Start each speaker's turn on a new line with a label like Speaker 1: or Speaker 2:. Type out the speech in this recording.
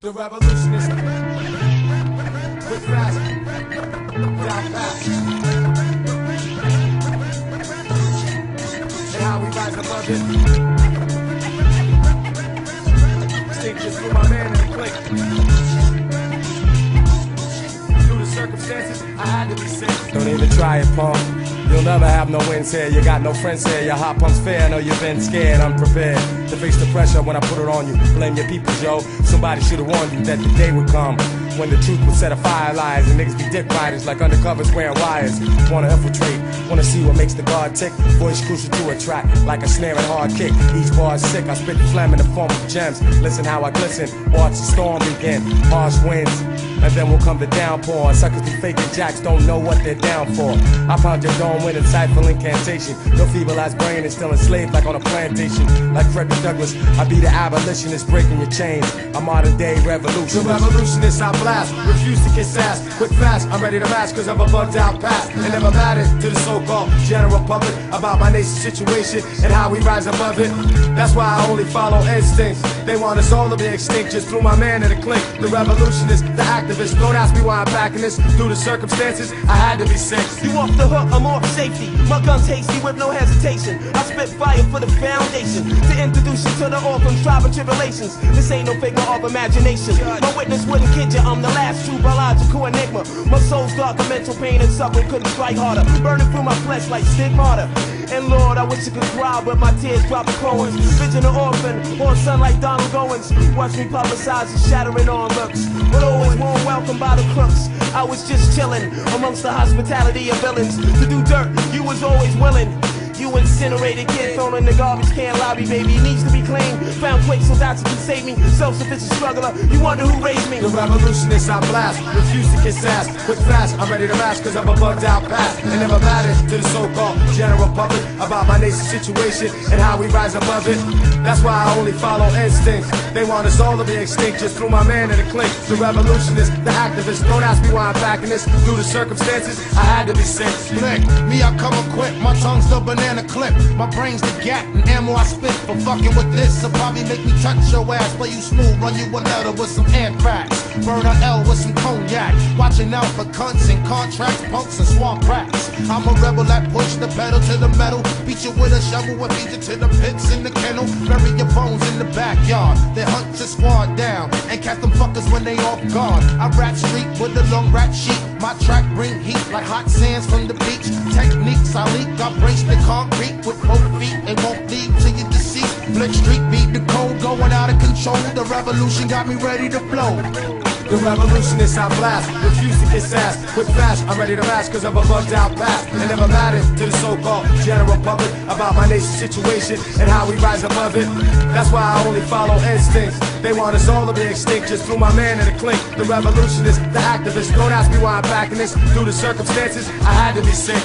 Speaker 1: The revolutionist, quick fast, down fast, and how we rise above it. Stink just through my man in the click. Through the circumstances, I had to be sick. Don't even try it, punk. You'll never have no wins here, you got no friends here. Your hot pump's fair, know you've been scared, unprepared to face the pressure when I put it on you. Blame your people, yo. Somebody should've warned you that the day would come when the truth would set a fire lies and niggas be dick riders like undercovers wearing wires. Wanna infiltrate, wanna see what makes the guard tick. Voice crucial to a track like a snare and hard kick. Each bar's sick, I spit the phlegm in the form of gems. Listen how I glisten, watch the storm begin. Harsh winds, and then will come the downpour. Suckers be faking jacks, don't know what they're down for. I pound your dome with insightful incantation. Your feeble-ass brain is still enslaved like on a plantation. Like Frederick Douglass, I be the abolitionist breaking your chains. A modern day revolutionist. The revolutionist I blast, refuse to kiss ass. Quick fast, I'm ready to match cause I'm a bugged out past. It never mattered to the so-called general public about my nation's situation and how we rise above it. That's why I only follow instincts. They want us all to be extinct just through my man in the clique. The revolutionist, the activist. Don't ask me why I'm backing this. Through the circumstances, I had to be sick.
Speaker 2: You off the hook, I'm off safety. My gun's hasty with no hesitation. I spit fire for the foundation to introduce you to the orphans, tribe and tribulations. This ain't no figment of imagination. My witness wouldn't kid you, I'm the last true biological enigma. My soul's dark, a mental pain and suffering couldn't strike harder. Burning through my flesh like stigmata. And Lord, I wish I could cry, but my tears drop the Coens. Vision of orphan, or son like Donald Goins. Watch me publicize the shattering onlooks, but always warm welcome by the crooks. I was just chilling amongst the hospitality of villains. To do dirt, you was always willing. You incinerated kid thrown in the garbage can lobby, baby. It needs to be clean. Found quake so doctors can save me. Self-sufficient struggler, you wonder who raised me.
Speaker 1: The revolutionist I blast, refuse to kiss ass. Quick fast, I'm ready to match cause I'm a bugged out past. It never mattered to the so-called general public about my nation's situation and how we rise above it. That's why I only follow instincts. They want us all to be extinct just through my man in the clique. The revolutionist, the activist. Don't ask me why I'm backing this. Through the circumstances, I had to be sick.
Speaker 3: Blick, me I come equipped, my tongue's the banana clip. My brain's the gat and ammo I spit for fucking with this. It'll probably make me touch your ass, play you smooth, run you a letter with some anthrax. Burn a L with some cognac. Watching out for cunts and contracts, punks and swamp rats. I'm a rebel that push the pedal to the metal. Beat you with a shovel and feed you to the pits in the kennel. Bury your bones in the backyard. They hunt your squad down and catch them fuckers when they off guard. I rat street with a long rat sheet. My track bring heat like hot sands from the beach. Techniques I leak, I brace the concrete with both feet. It won't lead to your deceased. Blick Street beat the code, going out of control. The revolution got me ready to blow.
Speaker 1: The revolutionist I blast, refuse to kiss ass. Quick fast, I'm ready to match cause I'm a bugged out past. It never mattered to the so-called general public about my nation's situation and how we rise above it. That's why I only follow instincts. They want us all to be extinct just through my man in the clique. The revolutionist, the activist. Don't ask me why I'm backing this. Through the circumstances, I had to be sick.